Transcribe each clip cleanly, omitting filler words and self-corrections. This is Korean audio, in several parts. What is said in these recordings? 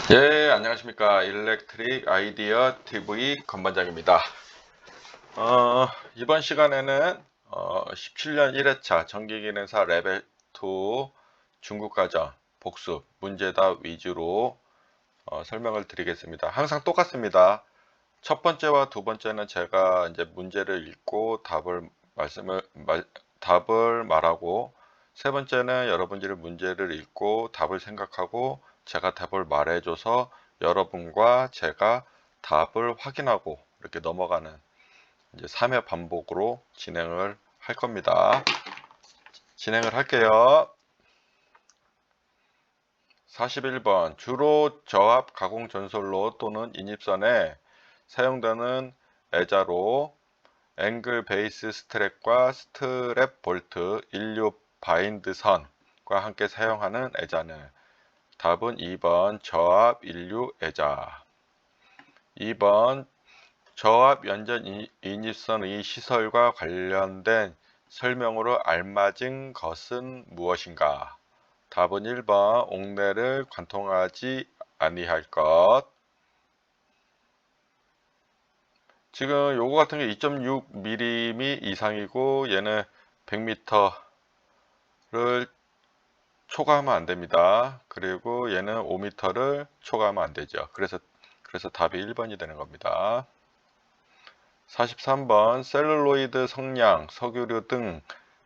예, 안녕하십니까. 일렉트릭 아이디어 TV 건반장입니다. 이번 시간에는 17년 1회차 전기기능사 레벨 2 중국가정 복습 문제답 위주로 설명을 드리겠습니다. 항상 똑같습니다. 첫 번째와 두 번째는 제가 이제 문제를 읽고 답을 말하고, 세 번째는 여러분들이 문제를 읽고 답을 생각하고 제가 답을 말해줘서 여러분과 제가 답을 확인하고 이렇게 넘어가는 이제 3회 반복으로 진행을 할 겁니다. 진행을 할게요. 41번 주로 저압 가공 전솔로 또는 인입선에 사용되는 애자로 앵글 베이스 스트랩과 스트랩 볼트, 인류 바인드 선과 함께 사용하는 애자는 답은 2번 저압 인류 애자. 2번 저압 연전 인입선의 시설과 관련된 설명으로 알맞은 것은 무엇인가? 답은 1번 옥내를 관통하지 아니할 것. 지금 요거 같은 게 2.6mm 이상이고 얘는 100m를 초과하면 안 됩니다. 그리고 얘는 5m를 초과하면 안 되죠. 그래서 답이 1번이 되는 겁니다. 43번 셀룰로이드 성냥, 석유류 등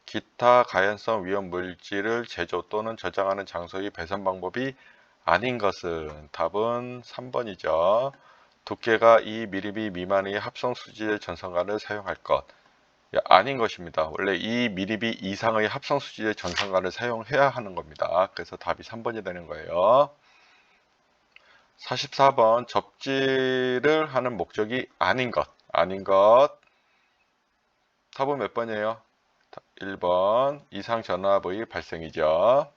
기타 가연성 위험 물질을 제조 또는 저장하는 장소의 배선 방법이 아닌 것은 답은 3번이죠. 두께가 2mm 미만의 합성 수지의 전선관을 사용할 것. 아닌 것입니다. 원래 2mm 이상의 합성 수지의 전선관을 사용해야 하는 겁니다. 그래서 답이 3번이 되는 거예요. 44번 접지를 하는 목적이 아닌 것. 답은 몇 번이에요? 1번 이상 전압의 발생이죠.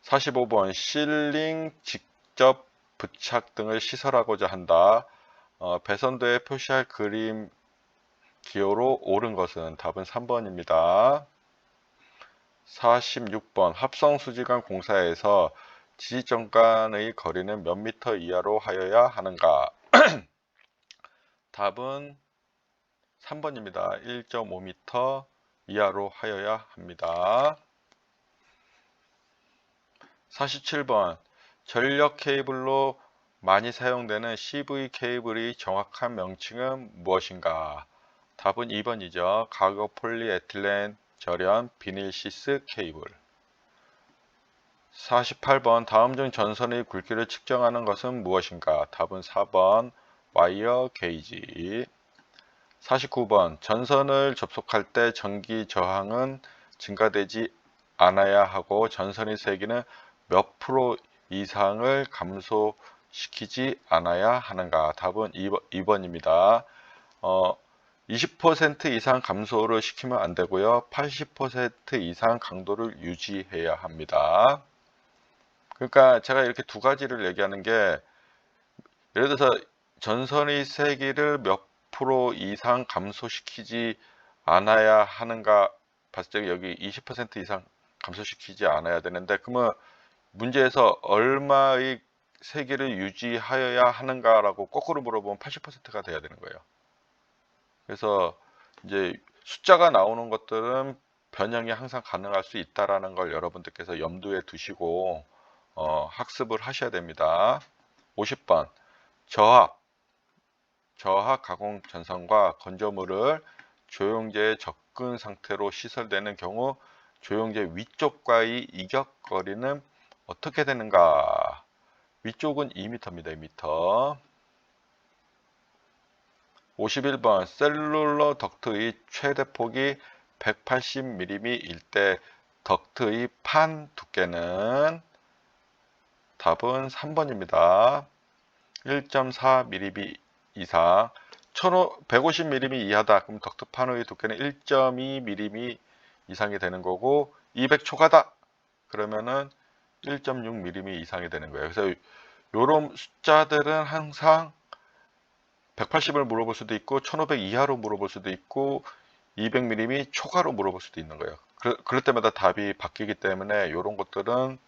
45번 실링 직접 부착 등을 시설하고자 한다. 배선도에 표시할 그림 기호로 옳은 것은 답은 3번입니다. 46번 합성수지관 공사에서 지지점 간의 거리는 몇 미터 이하로 하여야 하는가? 답은 3번입니다. 1.5m 이하로 하여야 합니다. 47번 전력 케이블로 많이 사용되는 CV 케이블의 정확한 명칭은 무엇인가? 답은 2번이죠. 가거 폴리에틸렌 절연 비닐 시스 케이블. 48번 다음 중 전선의 굵기를 측정하는 것은 무엇인가? 답은 4번 와이어 게이지. 49번 전선을 접속할 때 전기 저항은 증가되지 않아야 하고 전선의 세기는 몇 프로 이상을 감소시키지 않아야 하는가? 답은 2번입니다. 20% 이상 감소를 시키면 안 되고요. 80% 이상 강도를 유지해야 합니다. 그러니까 제가 이렇게 두 가지를 얘기하는 게, 예를 들어서 전선의 세기를 몇 프로 이상 감소시키지 않아야 하는가 봤을 때 여기 20% 이상 감소시키지 않아야 되는데, 그러면 문제에서 얼마의 세기를 유지하여야 하는가라고 거꾸로 물어보면 80%가 돼야 되는 거예요. 그래서 이제 숫자가 나오는 것들은 변형이 항상 가능할 수 있다라는 걸 여러분들께서 염두에 두시고 학습을 하셔야 됩니다. 50번 저압 가공 전선과 건조물을 조영제에 접근 상태로 시설되는 경우 조영제 위쪽과의 이격거리는 어떻게 되는가? 위쪽은 2m입니다. 2m. 51번 셀룰러 덕트의 최대 폭이 180mm일 때 덕트의 판 두께는 답은 3번입니다. 1.4mm 이상. 150mm 이하다. 그럼 덕트판의 두께는 1.2mm 이상이 되는 거고, 200 초과다. 그러면은 1.6mm 이상이 되는 거예요. 그래서 이런 숫자들은 항상 180을 물어볼 수도 있고 1500 이하로 물어볼 수도 있고 200mm 초과로 물어볼 수도 있는 거예요. 그럴 때마다 답이 바뀌기 때문에 이런 것들은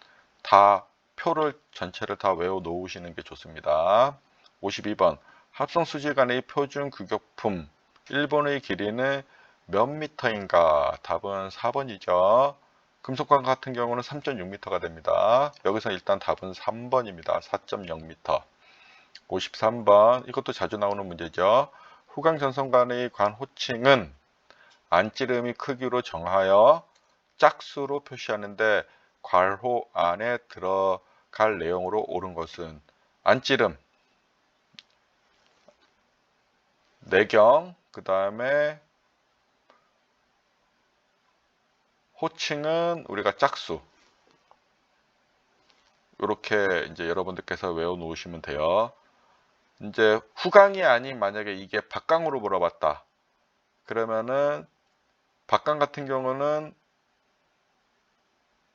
다 표를 전체를 다 외워 놓으시는 게 좋습니다. 52번 합성 수질 간의 표준 규격품 1번의 길이는 몇 미터인가? 답은 4번이죠. 금속관 같은 경우는 3.6m가 됩니다. 여기서 일단 답은 3번입니다. 4.0m. 53번 이것도 자주 나오는 문제죠. 후광전선 간의 관 호칭은 안찌름이 크기로 정하여 짝수로 표시하는데 괄호 안에 들어갈 내용으로 옳은 것은 안찌름, 내경, 그 다음에 호칭은 우리가 짝수. 이렇게 이제 여러분들께서 외워 놓으시면 돼요. 이제 후광이 아닌 만약에 이게 박광으로 물어봤다. 그러면은 박광 같은 경우는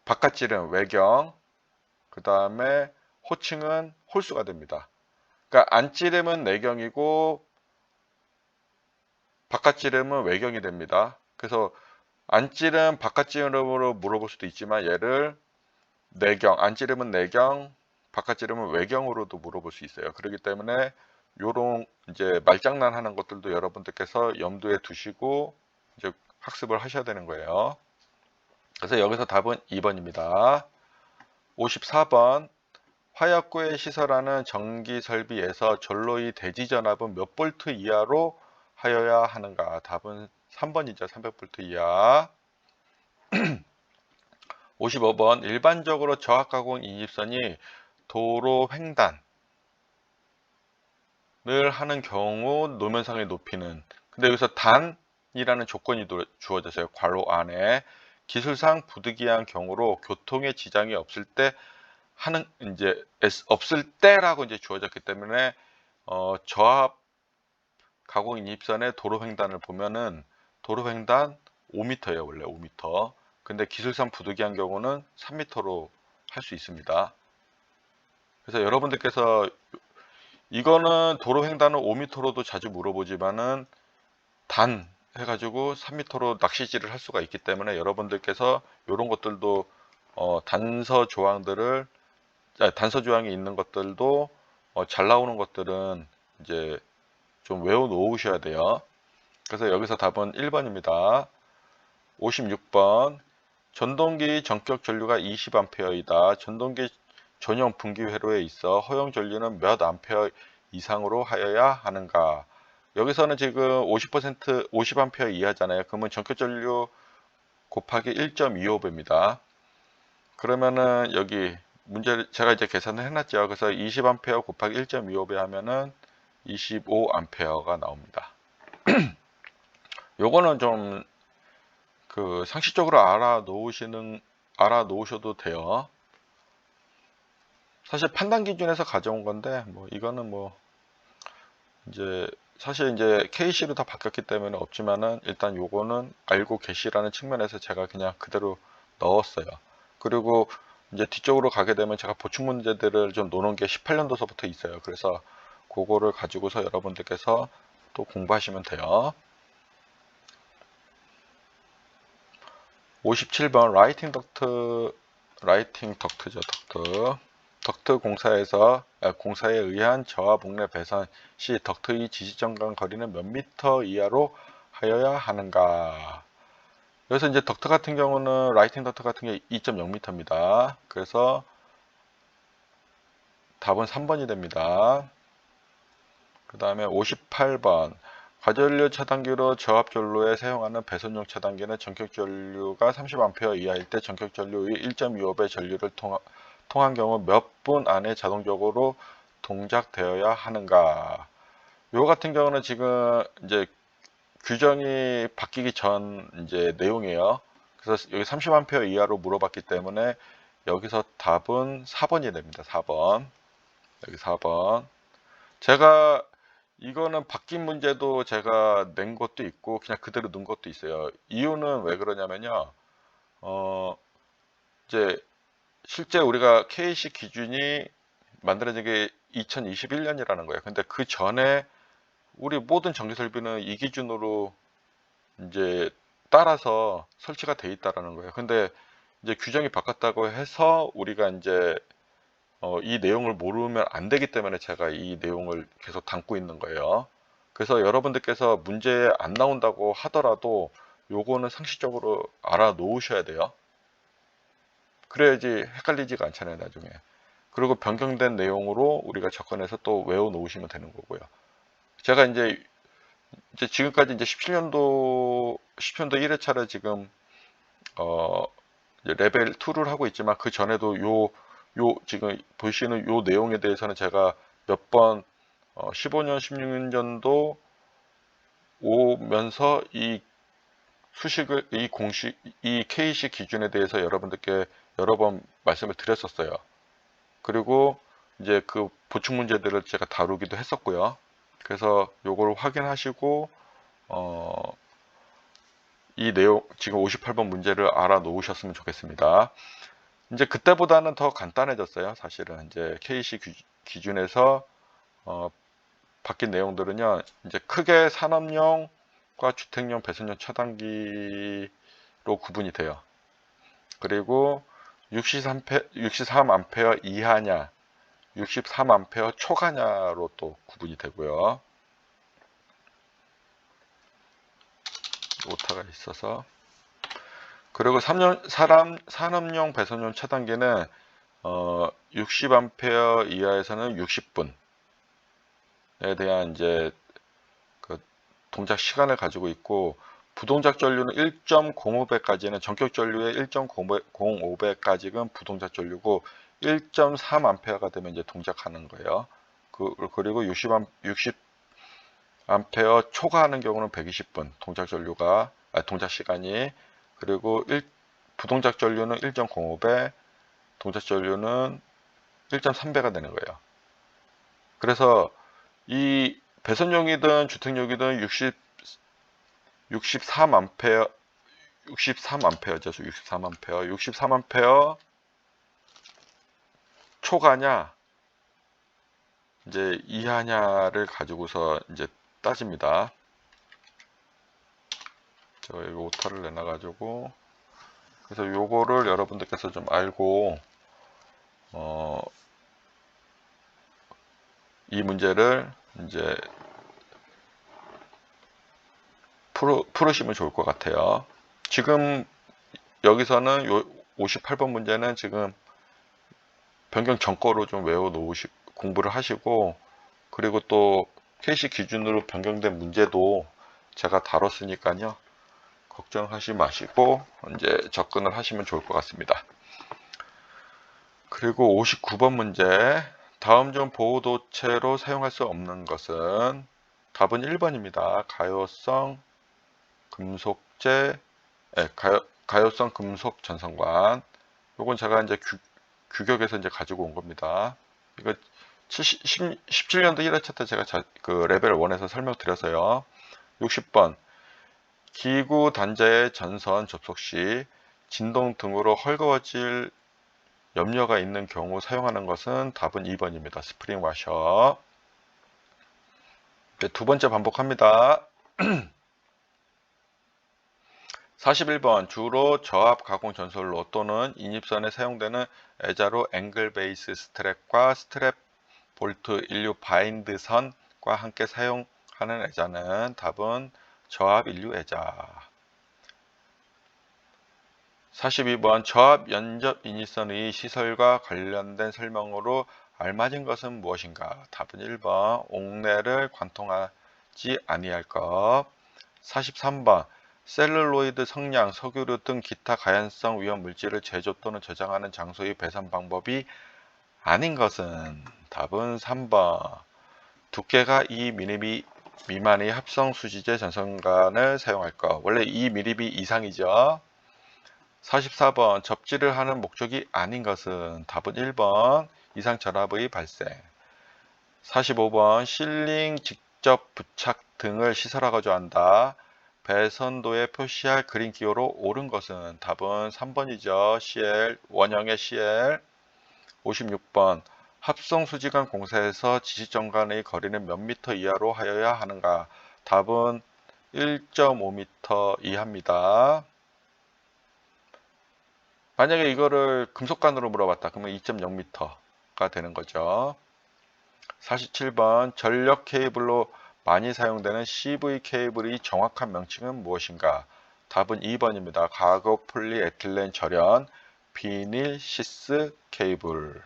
바깥지름 외경, 그 다음에 호칭은 홀수가 됩니다. 그러니까 안찌름은 내경이고 바깥지름은 외경이 됩니다. 그래서 안찌름 바깥지름으로 물어볼 수도 있지만 얘를 내경, 안찌름은 내경, 바깥지름은 외경으로도 물어볼 수 있어요. 그렇기 때문에 요런 이제 말장난 하는 것들도 여러분들께서 염두에 두시고 이제 학습을 하셔야 되는 거예요. 그래서 여기서 답은 2번입니다. 54번 화약구에 시설하는 전기 설비에서 전로의 대지 전압은 몇 볼트 이하로 하여야 하는가? 답은 3번이죠. 300볼트 이하. 55번 일반적으로 저압가공 인입선이 도로 횡단을 하는 경우 노면상의 높이는, 근데 여기서 단이라는 조건이 주어졌어요. 괄호 안에 기술상 부득이한 경우로 교통에 지장이 없을 때 하는 이제 없을 때라고 이제 주어졌기 때문에 저압 가공 인입선의 도로 횡단을 보면은 도로 횡단 5m예요. 원래 5m. 근데 기술상 부득이한 경우는 3m로 할 수 있습니다. 그래서 여러분들께서 이거는 도로 횡단은 5m로도 자주 물어보지만은 단 해가지고 3m로 낚시질을 할 수가 있기 때문에 여러분들께서 이런 것들도 단서 조항들을 단서 조항이 있는 것들도 잘 나오는 것들은 이제 좀 외워 놓으셔야 돼요. 그래서 여기서 답은 1번입니다. 56번 전동기 전격 전류가 20A이다. 전동기 전용 분기 회로에 있어 허용 전류는 몇 암페어 이상으로 하여야 하는가? 여기서는 지금 50% 50A 이하잖아요. 그러면 전격 전류 곱하기 1.25배입니다. 그러면은 여기 문제를 제가 이제 계산을 해놨죠. 그래서 20A 곱하기 1.25배 하면은 25A가 나옵니다. 요거는 좀 그 상식적으로 알아놓으셔도 돼요. 사실 판단 기준에서 가져온 건데 뭐 이거는 뭐 이제 사실 이제 KC로 다 바뀌었기 때문에 없지만은 일단 요거는 알고 계시라는 측면에서 제가 그냥 그대로 넣었어요. 그리고 이제 뒤쪽으로 가게 되면 제가 보충 문제들을 좀 놓은 게 18년도서부터 있어요. 그래서 그거를 가지고서 여러분들께서 또 공부하시면 돼요. 57번 라이팅 덕트죠. 덕트 공사에 의한 저하 목내 배선 시 덕트의 지지점간 거리는 몇 미터 이하로 하여야 하는가? 여기서 이제 덕트 같은 경우는 라이팅 덕트 같은 게 2.0m입니다. 그래서 답은 3번이 됩니다. 그 다음에 58번 과전류 차단기로 저압전로에 사용하는 배선용 차단기는 전격전류가 30A 이하일 때 전격전류의 1.25배 전류를 통한 경우 몇 분 안에 자동적으로 동작되어야 하는가? 요 같은 경우는 지금 이제 규정이 바뀌기 전 이제 내용이에요. 그래서 여기 30A 이하로 물어봤기 때문에 여기서 답은 4번이 됩니다. 4번. 여기 4번. 제가 이거는 바뀐 문제도 제가 낸 것도 있고 그냥 그대로 넣은 것도 있어요. 이유는 왜 그러냐면요. 이제 실제 우리가 KC 기준이 만들어진 게 2021년이라는 거예요. 근데 그 전에 우리 모든 전기 설비는 이 기준으로 이제 따라서 설치가 돼 있다라는 거예요. 근데 이제 규정이 바뀌었다고 해서 우리가 이제 이 내용을 모르면 안 되기 때문에 제가 이 내용을 계속 담고 있는 거예요. 그래서 여러분들께서 문제에 안 나온다고 하더라도 요거는 상식적으로 알아 놓으셔야 돼요. 그래야지 헷갈리지가 않잖아요, 나중에. 그리고 변경된 내용으로 우리가 접근해서 또 외워 놓으시면 되는 거고요. 제가 이제 지금까지 이제 17년도 1회차를 지금 이제 레벨 2를 하고 있지만 그 전에도 지금 보시는 요 내용에 대해서는 제가 몇 번 15년, 16년도 오면서 이 수식을 이 공식 이 KC 기준에 대해서 여러분들께 여러 번 말씀을 드렸었어요. 그리고 이제 그 보충 문제들을 제가 다루기도 했었고요. 그래서 요걸 확인하시고 이 내용 지금 58번 문제를 알아 놓으셨으면 좋겠습니다. 이제 그때보다는 더 간단해졌어요. 사실은 이제 KC 기준에서 바뀐 내용들은요. 이제 크게 산업용과 주택용 배선용 차단기로 구분이 돼요. 그리고 63A 이하냐, 63A 초과냐로 또 구분이 되고요. 오타가 있어서. 그리고 산업용 배선용 차단기는 60A 이하에서는 60분에 대한 이제 그 동작 시간을 가지고 있고, 부동작 전류는 1.05배까지는 전격 전류의 1.05배까지는 부동작 전류고 1.3A가 되면 이제 동작하는 거예요. 그리고 60A 초과하는 경우는 120분 동작 전류가 동작 시간이, 그리고 부동작 전류는 1.05배, 동작 전류는 1.3배가 되는 거예요. 그래서 이 배선용이든 주택용이든 63A 63A죠. 63A 초과냐 이제 이하냐를 가지고서 이제 따집니다. 제가 여기 오타를 내놔 가지고, 그래서 요거를 여러분들께서 좀 알고 이 문제를 이제 풀으시면 좋을 것 같아요. 지금 여기서는 요 58번 문제는 지금 변경 전거로 좀 외워 놓으시 공부를 하시고, 그리고 또 KC 기준으로 변경된 문제도 제가 다뤘으니까요. 걱정하지 마시고 이제 접근을 하시면 좋을 것 같습니다. 그리고 59번 문제, 다음 중 보호도체로 사용할 수 없는 것은, 답은 1번입니다. 가요성 금속재, 가요성 금속 전선관. 요건 제가 이제 규격에서 이제 가지고 온 겁니다. 이거 17년도 1회차 때 제가 그 레벨 1에서 설명드렸어요. 60번, 기구 단자의 전선 접속 시 진동 등으로 헐거워질 염려가 있는 경우 사용하는 것은, 답은 2번입니다. 스프링 와셔. 네, 두 번째 반복합니다. 41번, 주로 저압 가공 전솔로 또는 인입선에 사용되는 애자로 앵글 베이스 스트랩과 스트랩 볼트 인류 바인드 선과 함께 사용하는 애자는, 답은 저압 인류 애자. 42번, 저압 연접 인입선의 시설과 관련된 설명으로 알맞은 것은 무엇인가? 답은 1번, 옥내를 관통하지 아니할 것. 43번, 셀룰로이드, 성냥, 석유류 등 기타 가연성 위험 물질을 제조 또는 저장하는 장소의 배선 방법이 아닌 것은, 답은 3번, 두께가 2mm 미만의 합성 수지제 전선관을 사용할 것. 원래 2mm 이상이죠. 44번, 접지를 하는 목적이 아닌 것은, 답은 1번, 이상 전압의 발생. 45번, 실링 직접 부착 등을 시설하고자 한다. 배선도에 표시할 그린 기호로 옳은 것은, 답은 3번이죠. CL, 원형의 CL. 56번, 합성수지관 공사에서 지시정관의 거리는 몇 미터 이하로 하여야 하는가? 답은 1.5m 이하입니다. 만약에 이거를 금속관으로 물어봤다. 그러면 2.0m. 되는 거죠. 47번 전력 케이블로 많이 사용되는 CV 케이블의 정확한 명칭은 무엇인가? 답은 2번입니다. 가고 폴리에틸렌 절연 비닐 시스 케이블.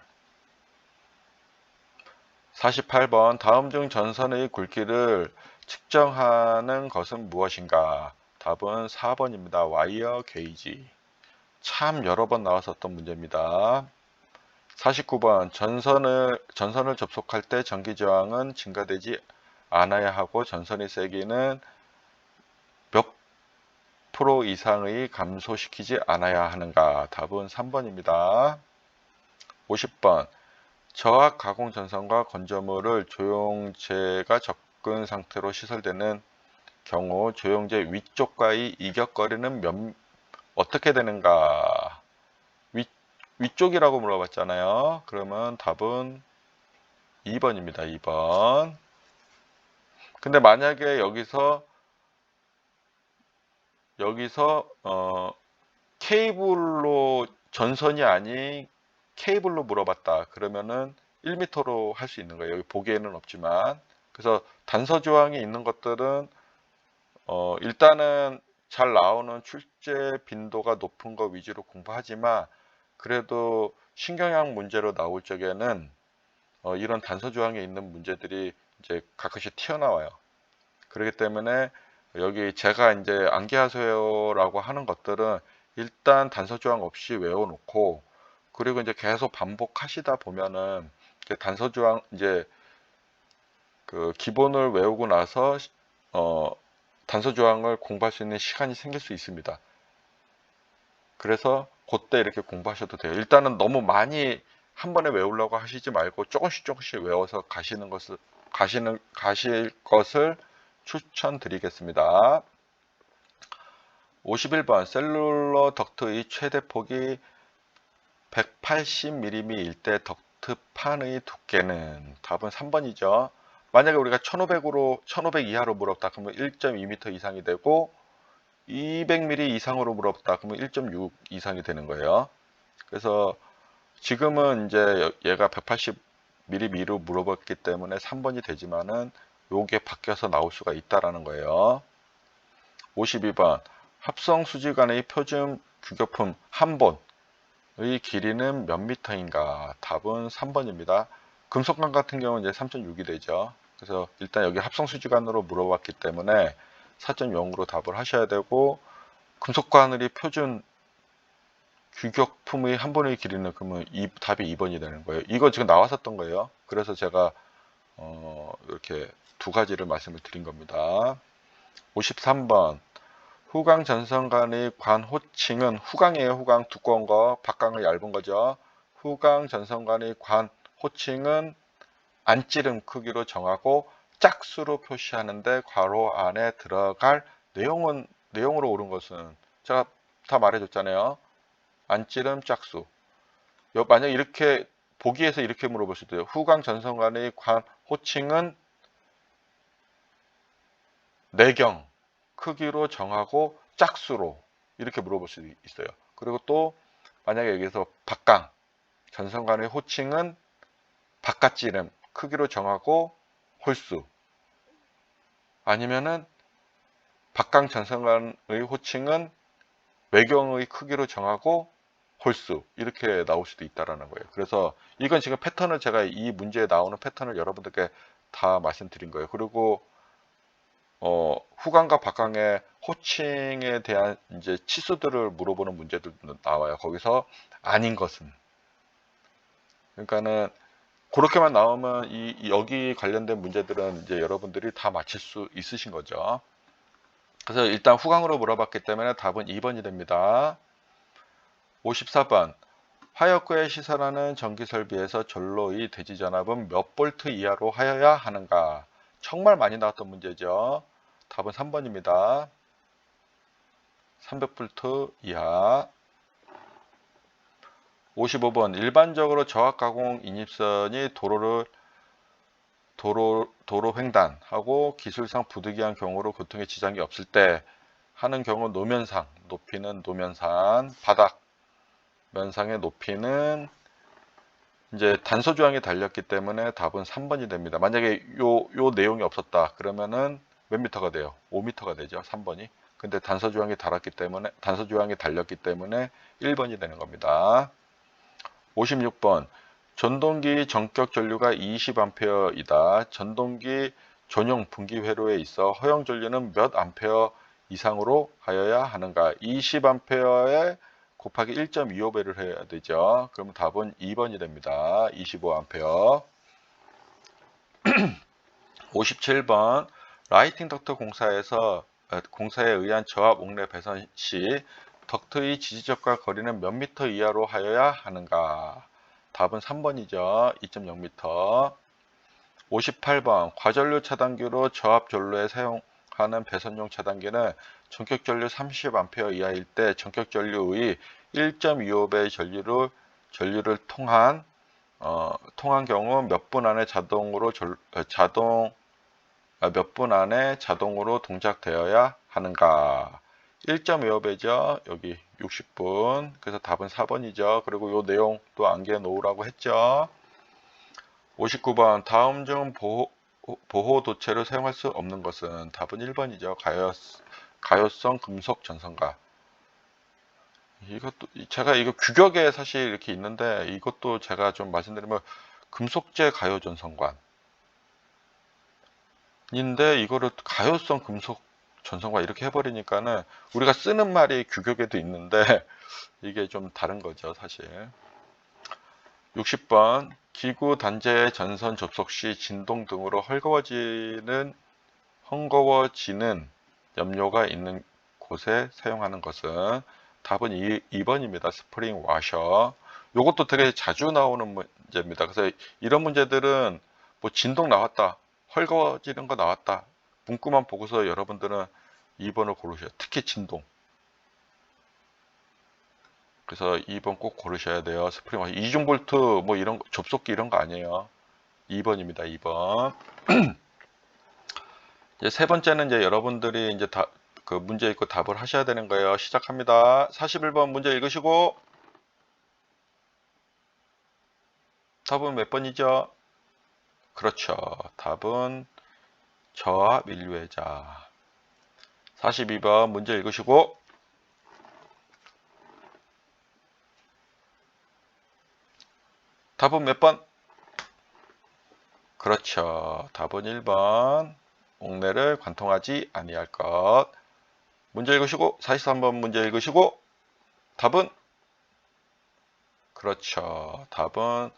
48번 다음 중 전선의 굵기를 측정하는 것은 무엇인가? 답은 4번입니다. 와이어 게이지. 참 여러 번 나왔었던 문제입니다. 49번 전선을 접속할 때 전기 저항은 증가되지 않아야 하고 전선의 세기는 몇 프로 이상의 감소시키지 않아야 하는가? 답은 3번입니다. 50번 저압 가공 전선과 건조물을 조영제가 접근 상태로 시설되는 경우 조영제 위쪽과의 이격거리는 어떻게 되는가? 위쪽이라고 물어봤잖아요. 그러면 답은 2번입니다. 2번. 근데 만약에 여기서 케이블로 전선이 아닌 케이블로 물어봤다. 그러면은 1m로 할 수 있는 거예요. 여기 보기에는 없지만. 그래서 단서 조항이 있는 것들은 일단은 잘 나오는 출제 빈도가 높은 거 위주로 공부하지만 그래도 신경향 문제로 나올 적에는 이런 단서 조항에 있는 문제들이 이제 가끔씩 튀어나와요. 그렇기 때문에 여기 제가 이제 암기하세요라고 하는 것들은 일단 단서 조항 없이 외워놓고 그리고 이제 계속 반복하시다 보면은 단서 조항 이제 그 기본을 외우고 나서 단서 조항을 공부할 수 있는 시간이 생길 수 있습니다. 그래서 그때 이렇게 공부하셔도 돼요. 일단은 너무 많이 한 번에 외우려고 하시지 말고 조금씩 외워서 가실 것을 추천드리겠습니다. 51번 셀룰러 덕트의 최대 폭이 180mm일 때 덕트판의 두께는 답은 3번이죠. 만약에 우리가 1500 이하로 물었다 그러면 1.2m 이상이 되고 200mm 이상으로 물었다 그러면 1.6 이상이 되는 거예요. 그래서 지금은 이제 얘가 180mm로 물어봤기 때문에 3번이 되지만은 요게 바뀌어서 나올 수가 있다라는 거예요. 52번 합성 수지관의 표준 규격품 한 본의 길이는 몇 미터인가? 답은 3번입니다. 금속관 같은 경우는 이제 3.6이 되죠. 그래서 일단 여기 합성 수지관으로 물어봤기 때문에 4.0으로 답을 하셔야 되고 금속관의 표준 규격품의 한 번의 길이는 그러면 답이 2번이 되는 거예요. 이거 지금 나왔었던 거예요. 그래서 제가 이렇게 두 가지를 말씀을 드린 겁니다. 53번 후광 전선간의 관 호칭은 후광이에요. 후광 두꺼운 거, 박광은 얇은 거죠. 후광 전선간의 관 호칭은 안찌름 크기로 정하고 짝수로 표시하는데 괄호 안에 들어갈 내용으로 옳은 것은 제가 다 말해줬잖아요. 안찌름 짝수. 만약 이렇게 보기에서 이렇게 물어볼 수도 있어요. 후광 전선간의 관 호칭은 내경 크기로 정하고 짝수로 이렇게 물어볼 수도 있어요. 그리고 또 만약에 여기서 박강 전선간의 호칭은 바깥지름 크기로 정하고 홀수 아니면은 박강 전선간의 호칭은 외경의 크기로 정하고 홀수 이렇게 나올 수도 있다라는 거예요. 그래서 이건 지금 패턴을 제가 이 문제에 나오는 패턴을 여러분들께 다 말씀드린 거예요. 그리고 후광과 박광의 호칭에 대한 이제 치수들을 물어보는 문제들도 나와요. 거기서 아닌 것은. 그러니까는 그렇게만 나오면 여기 관련된 문제들은 이제 여러분들이 다 맞힐 수 있으신 거죠. 그래서 일단 후광으로 물어봤기 때문에 답은 2번이 됩니다. 54번 화역구에 시설하는 전기설비에서 전로의 대지전압은 몇 볼트 이하로 하여야 하는가? 정말 많이 나왔던 문제죠. 답은 3번입니다. 300V 이하. 55번 일반적으로 저압가공 인입선이 도로 횡단하고 기술상 부득이한 경우로 교통에 지장이 없을 때 하는 경우 노면상, 높이는 노면산, 바닥 면상의 높이는 이제 단서 조항이 달렸기 때문에 답은 3번이 됩니다. 만약에 요 내용이 없었다 그러면은 몇 미터가 돼요? 5미터가 되죠. 3번이. 근데 단서 조항이 달렸기 때문에 1번이 되는 겁니다. 56번. 전동기 전격 전류가 20A이다. 전동기 전용 분기 회로에 있어 허용 전류는 몇 암페어 이상으로 하여야 하는가? 20A에 곱하기 1.25배를 해야 되죠. 그럼 답은 2번이 됩니다. 25A. 57번. 라이팅 덕트 공사에 의한 저압 옥내 배선 시 덕트의 지지적과 거리는 몇 미터 이하로 하여야 하는가? 답은 3번이죠. 2.0m. 58번. 과전류 차단기로 저압 전로에 사용하는 배선용 차단기는 전격 전류 30A 이하일 때 전격 전류의 1.25배 전류를 통한 경우 몇 분 안에 몇 분 안에 자동으로 동작되어야 하는가? 1.25배죠. 여기 60분. 그래서 답은 4번이죠. 그리고 요 내용 또 암기해 놓으라고 했죠. 59번. 다음 중 보호 도체를 사용할 수 없는 것은 답은 1번이죠. 가요성 금속 전선가. 이것도 제가 이거 규격에 사실 이렇게 있는데 이것도 제가 좀 말씀드리면 금속재 가요 전선관. 인데 이거를 가요성 금속 전선과 이렇게 해버리니까는 우리가 쓰는 말이 규격에도 있는데 이게 좀 다른 거죠 사실. 60번. 기구 단자의 전선 접속 시 진동 등으로 헝거워지는 염료가 있는 곳에 사용하는 것은 답은 2번입니다. 스프링 와셔. 이것도 되게 자주 나오는 문제입니다. 그래서 이런 문제들은 뭐 진동 나왔다, 헐거워지는 거 나왔다, 문구만 보고서 여러분들은 2번을 고르셔요. 특히 진동. 그래서 2번 꼭 고르셔야 돼요. 스프링 와셔. 이중볼트 뭐 이런 접속기 이런 거 아니에요. 2번입니다. 2번. 이제 세 번째는 이제 여러분들이 이제 그 문제 읽고 답을 하셔야 되는 거예요. 시작합니다. 41번 문제 읽으시고 답은 몇 번이죠? 그렇죠. 답은 저압 인류애자. 42번 문제 읽으시고 답은 몇 번? 그렇죠. 답은 1번. 옥내를 관통하지 아니할 것. 문제 읽으시고 43번 문제 읽으시고 답은 그렇죠. 답은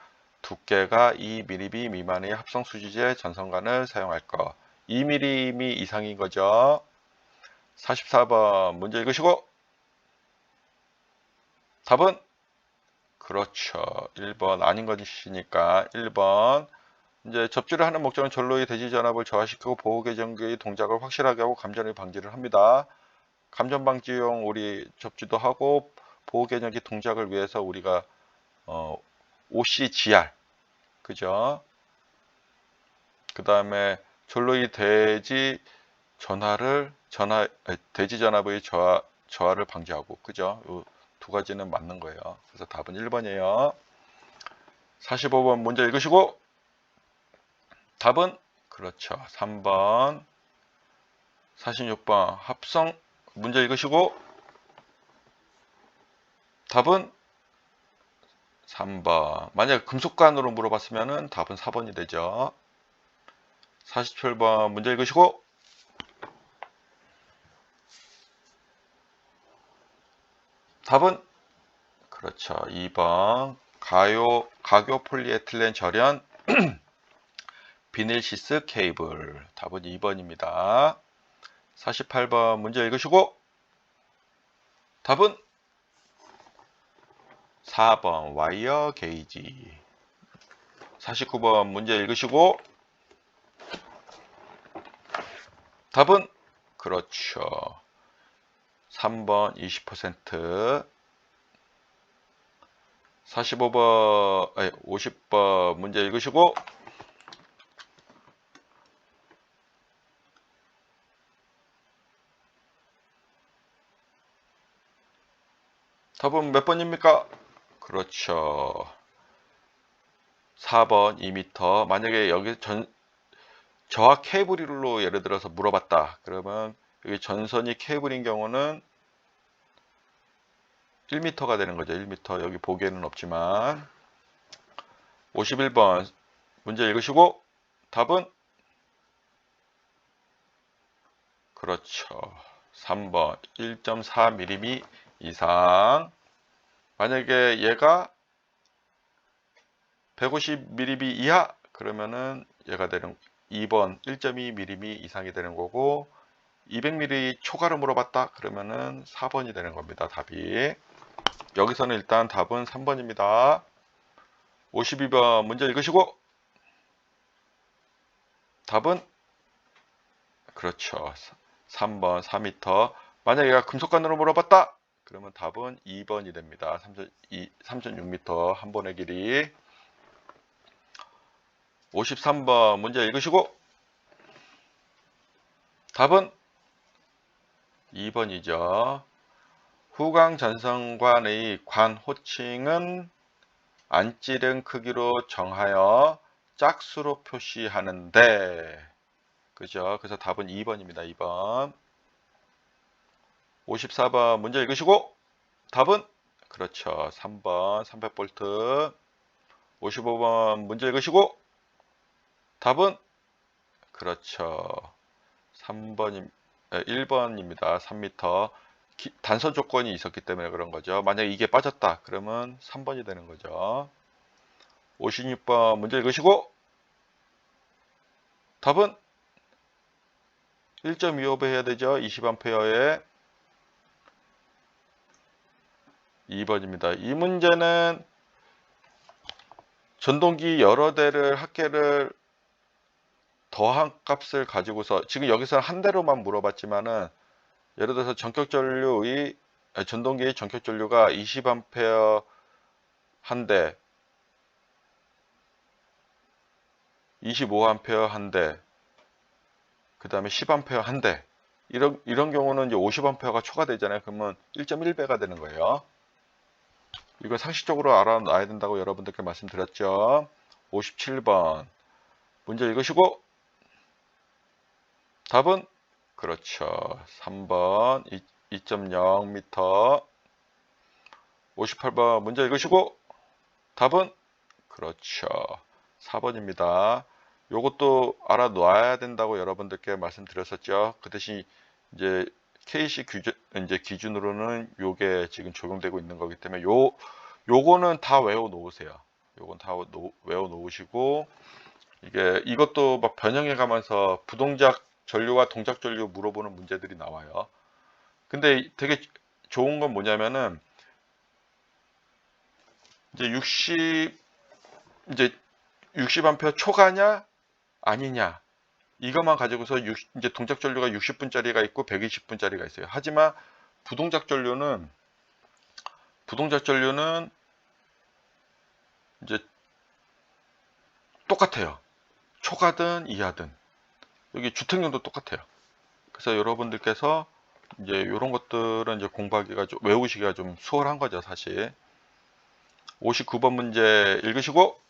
두께가 2mm 미만의 합성 수지제 전선관을 사용할 것. 2mm 이상인 거죠. 44번 문제 읽으시고 답은 그렇죠. 1번 아닌 것이니까 1번. 이제 접지를 하는 목적은 전로의 대지 전압을 저하시키고 보호 계정기의 동작을 확실하게 하고 감전의 방지를 합니다. 감전 방지용 우리 접지도 하고 보호 계정기 동작을 위해서 우리가 OCGR 그죠? 그 다음에 전로의 대지 전압의 저하를 방지하고 그죠? 요 두 가지는 맞는 거예요. 그래서 답은 1번이에요. 45번 문제 읽으시고 답은 그렇죠. 3번. 46번 합성 문제 읽으시고 답은 3번. 만약 금속관으로 물어봤으면 답은 4번이 되죠. 47번 문제 읽으시고 답은 그렇죠. 2번. 가교 폴리에틸렌 절연 비닐시스 케이블. 답은 2번입니다. 48번 문제 읽으시고 답은 4번 와이어 게이지. 49번 문제 읽으시고 답은 그렇죠. 3번 20%. 45번, 아니 50번 문제 읽으시고 답은 몇 번입니까? 그렇죠. 4번 2m. 만약에 여기 저하 케이블로 예를 들어서 물어봤다. 그러면 여기 전선이 케이블인 경우는 1m가 되는 거죠. 1m. 여기 보기에는 없지만. 51번 문제 읽으시고 답은 그렇죠. 3번 1.4mm 이상. 만약에 얘가 150mm 이하 그러면은 얘가 되는 2번 1.2mm 이상이 되는 거고 200mm 초과를 물어봤다 그러면은 4번이 되는 겁니다. 답이. 여기서는 일단 답은 3번입니다. 52번 문제 읽으시고 답은 그렇죠. 3번 4m. 만약에 얘가 금속관으로 물어봤다 그러면 답은 2번이 됩니다. 3.6m 한 번의 길이. 53번 문제 읽으시고 답은 2번이죠. 후광 전선관의 관 호칭은 안찌른 크기로 정하여 짝수로 표시하는데 그죠? 그래서 답은 2번입니다. 2번. 54번 문제 읽으시고 답은 그렇죠. 3번 300V. 55번 문제 읽으시고 답은 그렇죠. 1번입니다. 3m. 단선 조건이 있었기 때문에 그런 거죠. 만약 이게 빠졌다 그러면 3번이 되는 거죠. 56번 문제 읽으시고 답은 1.25배 해야 되죠. 20A에 2번입니다. 이 문제는 전동기 여러 대를 합계를 더한 값을 가지고서 지금 여기서는 한 대로만 물어봤지만은 예를 들어서 전동기의 전격 전류가 20A 한 대, 25A 한 대, 그 다음에 10A 한 대. 이런 경우는 이제 50A가 초과되잖아요. 그러면 1.1배가 되는 거예요. 이거 상식적으로 알아놔야 된다고 여러분들께 말씀드렸죠. 57번 문제 읽으시고 답은 그렇죠. 3번 2.0m. 58번 문제 읽으시고 답은 그렇죠. 4번입니다. 요것도 알아놔야 된다고 여러분들께 말씀드렸었죠. 그 대신 이제 KC 기준으로는 요게 지금 적용되고 있는 거기 때문에 요거는 다 외워 놓으세요. 요건 다 외워 놓으시고 이것도 막 변형해 가면서 부동작 전류와 동작 전류 물어보는 문제들이 나와요. 근데 되게 좋은 건 뭐냐면은 이제 60A 초과냐 아니냐 이것만 가지고서 이제 동작 전류가 60분짜리가 있고 120분짜리가 있어요. 하지만 부동작 전류는 이제 똑같아요. 초과든 이하든 여기 주택용도 똑같아요. 그래서 여러분들께서 이제 이런 것들은 이제 공부하기가 외우시기가 좀 수월한 거죠, 사실. 59번 문제 읽으시고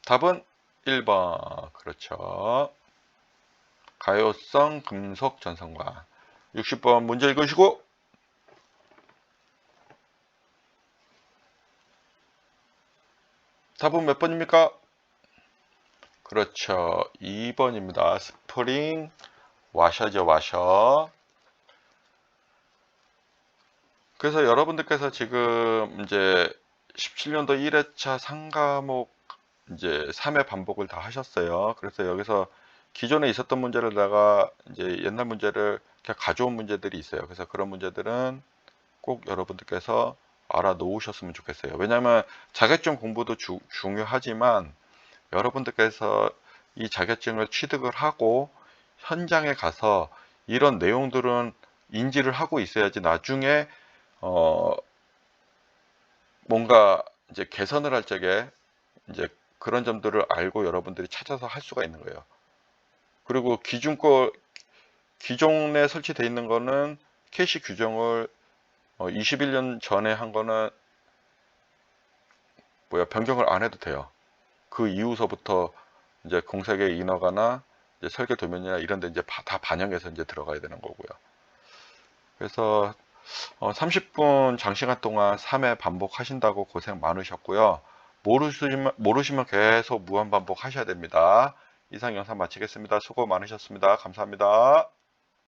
답은 1번. 그렇죠. 가요성 금속 전선관. 60번 문제 읽으시고 답은 몇 번입니까? 그렇죠. 2번입니다. 스프링 와셔죠, 와셔. 그래서 여러분들께서 지금 이제 17년도 1회차 상과목 이제 3회 반복을 다 하셨어요. 그래서 여기서 기존에 있었던 문제를다가 이제 옛날 문제를 그냥 가져온 문제들이 있어요. 그래서 그런 문제들은 꼭 여러분들께서 알아 놓으셨으면 좋겠어요. 왜냐하면 자격증 공부도 중요하지만 여러분들께서 이 자격증을 취득을 하고 현장에 가서 이런 내용들은 인지를 하고 있어야지 나중에 뭔가 이제 개선을 할 적에 이제 그런 점들을 알고 여러분들이 찾아서 할 수가 있는 거예요. 그리고 기존에 설치되어 있는 거는 KC 규정을 21년 전에 한 거는 변경을 안 해도 돼요. 그 이후서부터 이제 공사계 인허가나 이제 설계 도면이나 이런 데 이제 다 반영해서 이제 들어가야 되는 거고요. 그래서 30분 장시간 동안 3회 반복하신다고 고생 많으셨고요. 모르시면 계속 무한 반복 하셔야 됩니다. 이상 영상 마치겠습니다. 수고 많으셨습니다. 감사합니다.